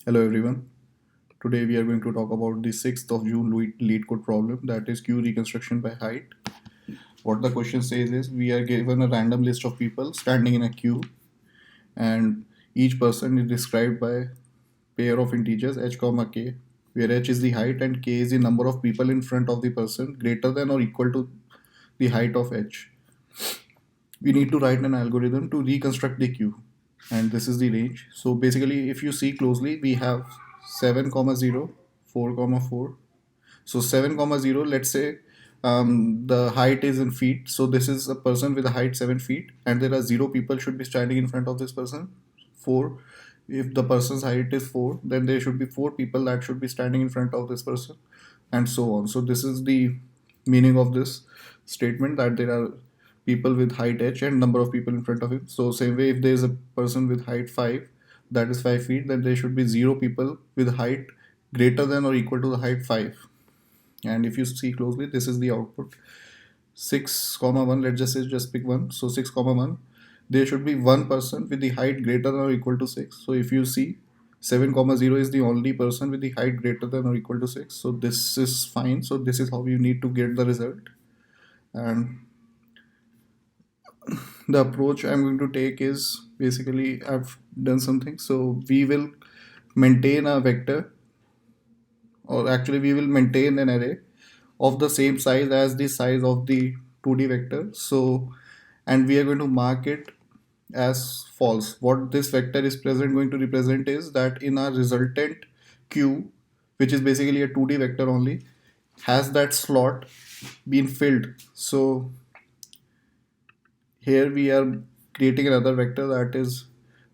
Hello everyone. Today we are going to talk about the 6th of June lead code problem, that is queue reconstruction by height. What the question says is we are given a random list of people standing in a queue, and each person is described by pair of integers h comma k, where h is the height and k is the number of people in front of the person greater than or equal to the height of h. We need to write an algorithm to reconstruct the queue, and this is the range. So basically if you see closely, we have 7 comma 0, 4 comma 4. So 7 comma 0, let's say the height is in feet, so this is a person with a height 7 feet, and there are 0 people should be standing in front of this person. 4, if the person's height is 4, then there should be 4 people that should be standing in front of this person, and so on. So this is the meaning of this statement, that there are people with height h and number of people in front of him. So same way, if there is a person with height 5, that is 5 feet, then there should be 0 people with height greater than or equal to the height 5. And if you see closely, this is the output. 6 comma 1, let's just say, just pick one. So 6 comma 1, there should be one person with the height greater than or equal to 6. So if you see, 7 comma 0 is the only person with the height greater than or equal to 6. So this is fine. So this is how you need to get the result. And the approach I'm going to take is, basically I've done something. So we will maintain a vector, or actually we will maintain an array of the same size as the size of the 2D vector. So, and we are going to mark it as false. What this vector is present going to represent is that in our resultant queue, which is basically a 2D vector only, has that slot been filled. So here we are creating another vector, that is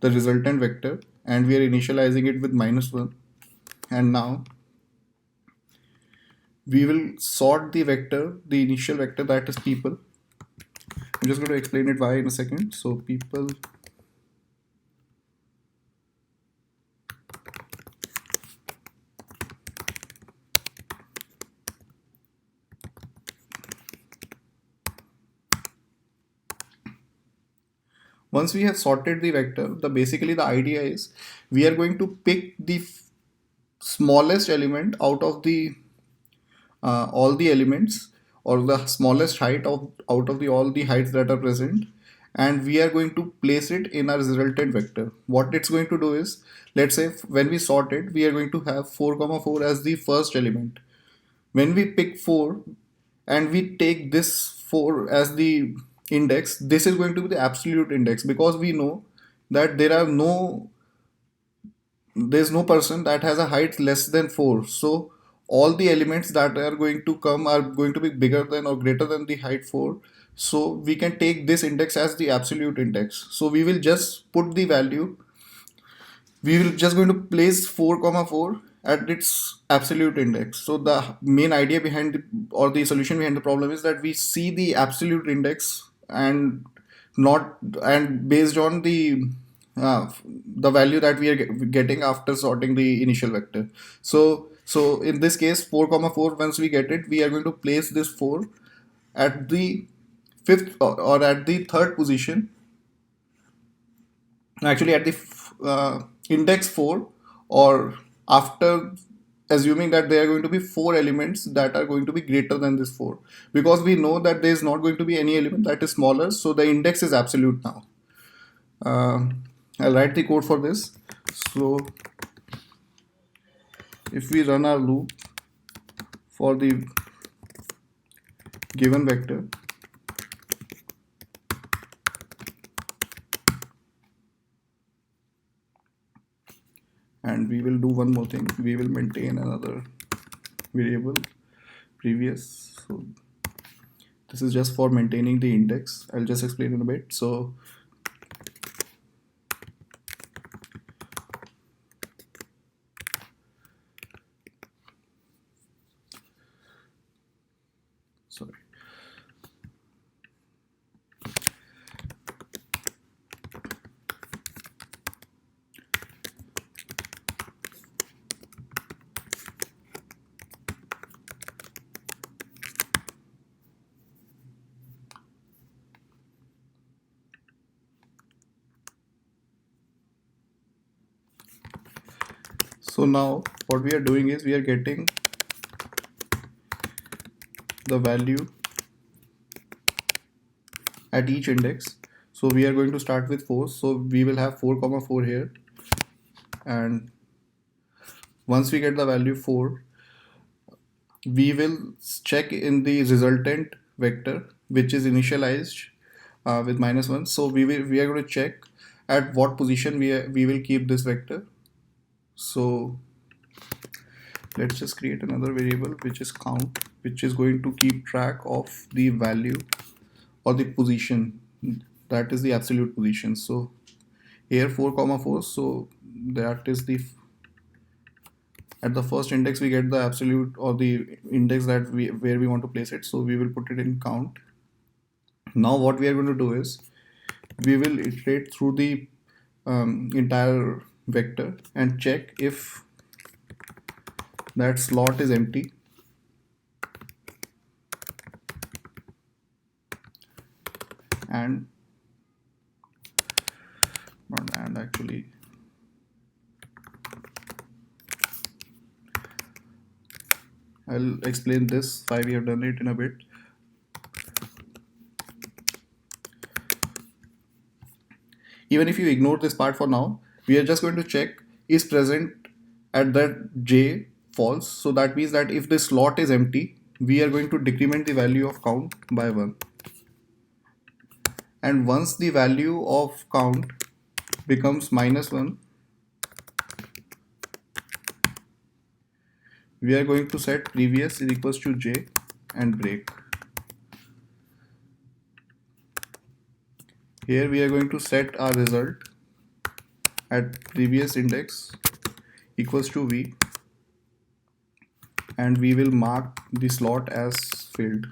the resultant vector, and we are initializing it with -1. And now we will sort the vector, the initial vector, that is people. I'm just going to explain it why in a second. So people, once we have sorted the vector, the basically the idea is we are going to pick the smallest element out of the all the elements, or the smallest height of out of the all the heights that are present, and we are going to place it in our resultant vector. What it's going to do is, let's say when we sort it, we are going to have 4 comma 4 as the first element. When we pick 4 and we take this 4 as the index, this is going to be the absolute index, because we know that there's no person that has a height less than 4. So all the elements that are going to come are going to be bigger than or greater than the height 4. So we can take this index as the absolute index. So we will just put the value, we will just going to place 4 comma 4 at its absolute index. So the main idea behind or the solution behind the problem is that we see the absolute index, and not, and based on the value that we are getting after sorting the initial vector. So in this case, 4 comma 4, once we get it, we are going to place this 4 at the fifth, or at the third position, actually at the index 4, or after assuming that there are going to be 4 elements that are going to be greater than this 4, because we know that there is not going to be any element that is smaller, so the index is absolute now. I'll write the code for this. So if we run our loop for the given vector, and we will do one more thing, we will maintain another variable previous. So this is just for maintaining the index. I'll just explain in a bit. So sorry. So now what we are doing is we are getting the value at each index. So we are going to start with 4. So we will have 4 comma 4 here, and once we get the value 4, we will check in the resultant vector which is initialized with -1. So we are going to check at what position we will keep this vector. So let's just create another variable which is count, which is going to keep track of the value or the position, that is the absolute position. So here 4 comma 4, so that is the, at the first index we get the absolute or the index that where we want to place it, so we will put it in count. Now what we are going to do is we will iterate through the entire vector and check if that slot is empty, and not and actually I'll explain this why we have done it in a bit. Even if you ignore this part for now, we are just going to check is present at that j false. So that means that if this slot is empty, we are going to decrement the value of count by 1. And once the value of count becomes -1, we are going to set previous is equals to j and break. Here we are going to set our result at previous index equals to v, and we will mark the slot as filled.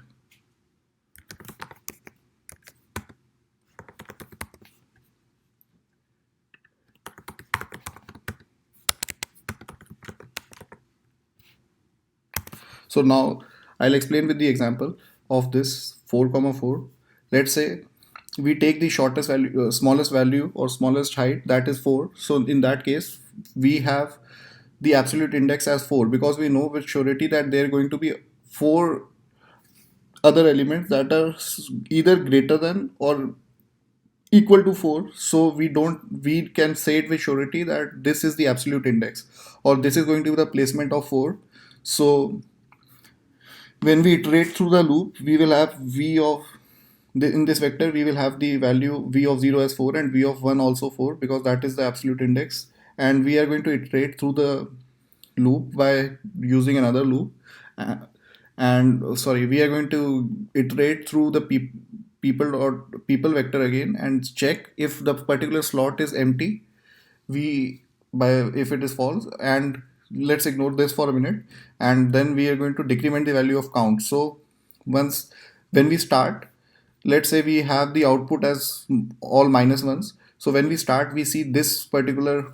So now I'll explain with the example of this 4 comma 4. Let's say we take the shortest value, smallest value or smallest height, that is 4. So in that case we have the absolute index as 4, because we know with surety that there are going to be 4 other elements that are either greater than or equal to 4. So we can say it with surety that this is the absolute index, or this is going to be the placement of 4. So when we iterate through the loop, we will have v of in this vector we will have the value v of 0 as 4 and v of 1 also 4, because that is the absolute index. And we are going to iterate through the loop by using another loop, we are going to iterate through the people vector again and check if the particular slot is empty, if it is false, and let's ignore this for a minute, and then we are going to decrement the value of count. So when we start, let's say we have the output as all -1s. So when we start, we see this particular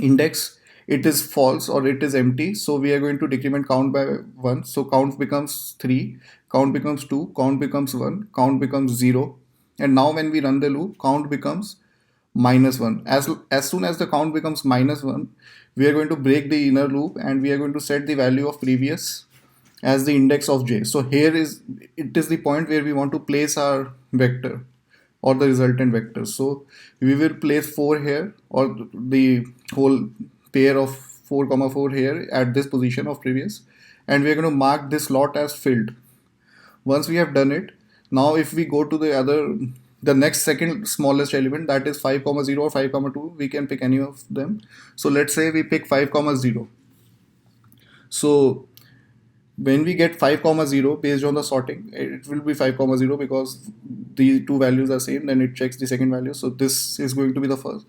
index, it is false or it is empty. So we are going to decrement count by 1. So count becomes 3, count becomes 2, count becomes 1, count becomes 0. And now when we run the loop, count becomes -1. As soon as the count becomes -1, we are going to break the inner loop and we are going to set the value of previous as the index of j. So here it is the point where we want to place our vector or the resultant vector. So we will place 4 here, or the whole pair of 4 comma 4 here at this position of previous, and we are going to mark this slot as filled. Once we have done it, now if we go to the next second smallest element, that is 5 comma 0 or 5 comma 2, we can pick any of them. So let's say we pick 5 comma 0. So when we get 5 comma 0, based on the sorting, it will be 5 comma 0 because the two values are same. Then it checks the second value. So this is going to be the first.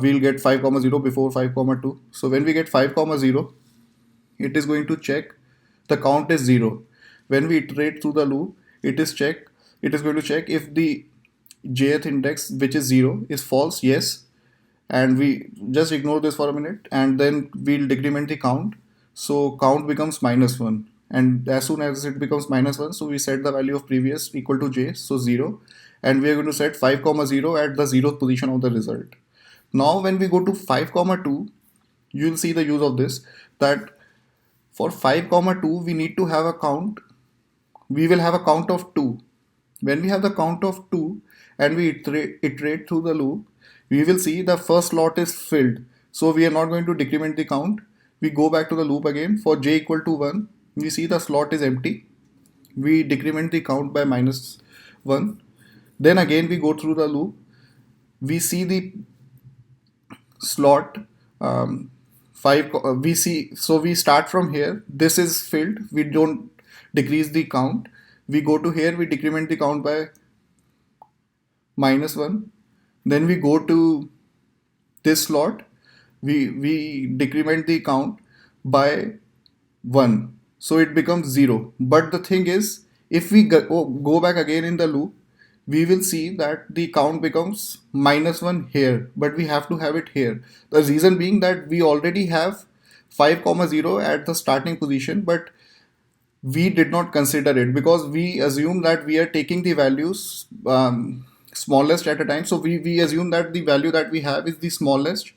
We'll get 5 comma 0 before 5 comma 2. So when we get 5 comma 0, it is going to check the count is 0. When we iterate through the loop, it is going to check if the jth index, which is 0, is false. Yes. And we just ignore this for a minute, and then we'll decrement the count. So count becomes -1. And as soon as it becomes -1, so we set the value of previous equal to j, so 0. And we are going to set 5 comma 0 at the 0th position of the result. Now when we go to 5 comma 2, you'll see the use of this, that for 5 comma 2 we need to have a count. We will have a count of 2. When we have the count of 2 and we iterate through the loop, we will see the first slot is filled. So we are not going to decrement the count. We go back to the loop again. For j equal to 1, we see the slot is empty. We decrement the count by minus 1. Then again we go through the loop. We see the slot 5. We see, so we start from here. This is filled. We don't decrease the count. We go to here. We decrement the count by minus 1. Then we go to this slot. We decrement the count by 1. So it becomes 0. But the thing is, if we go back again in the loop, we will see that the count becomes minus 1 here, but we have to have it here. The reason being that we already have 5 comma 0 at the starting position, but we did not consider it because we assume that we are taking the values smallest at a time. So we assume that the value that we have is the smallest,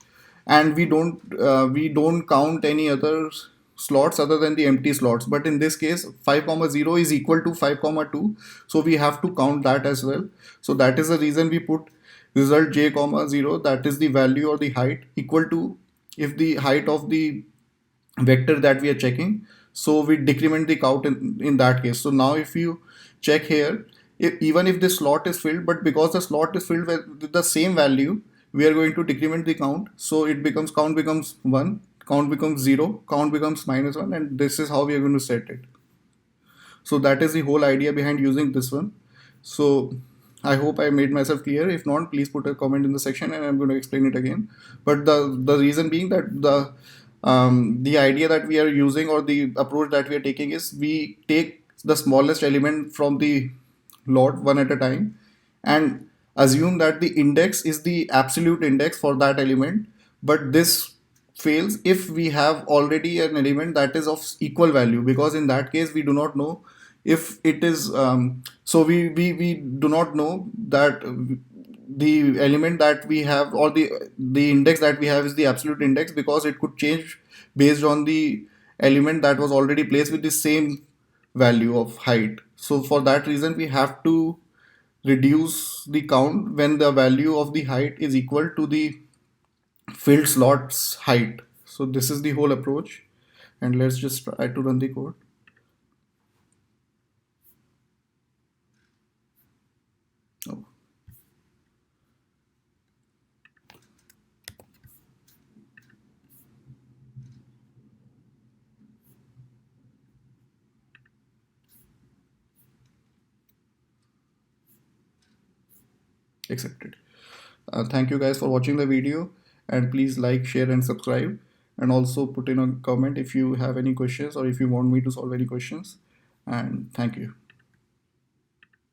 and we don't count any other slots other than the empty slots. But in this case 5 comma 0 is equal to 5 comma 2, so we have to count that as well. So that is the reason we put result j comma 0, that is the value or the height, equal to if the height of the vector that we are checking. So we decrement the count in that case. So now if you check here, even if this slot is filled, but because the slot is filled with the same value, we are going to decrement the count. So it becomes, count becomes 1, count becomes 0, count becomes minus 1, and this is how we are going to set it. So that is the whole idea behind using this one. So I hope I made myself clear. If not, please put a comment in the section and I'm going to explain it again. But the reason being that the idea that we are using, or the approach that we are taking, is we take the smallest element from the lot one at a time and assume that the index is the absolute index for that element. But this fails if we have already an element that is of equal value, because in that case we do not know if it is so we do not know that the element that we have, or the index that we have, is the absolute index, because it could change based on the element that was already placed with the same value of height. So for that reason we have to reduce the count when the value of the height is equal to the filled slot's height. So this is the whole approach, and let's just try to run the code. Oh. Accepted. Thank you guys for watching the video, and please like, share and subscribe, and also put in a comment if you have any questions or if you want me to solve any questions. And thank you.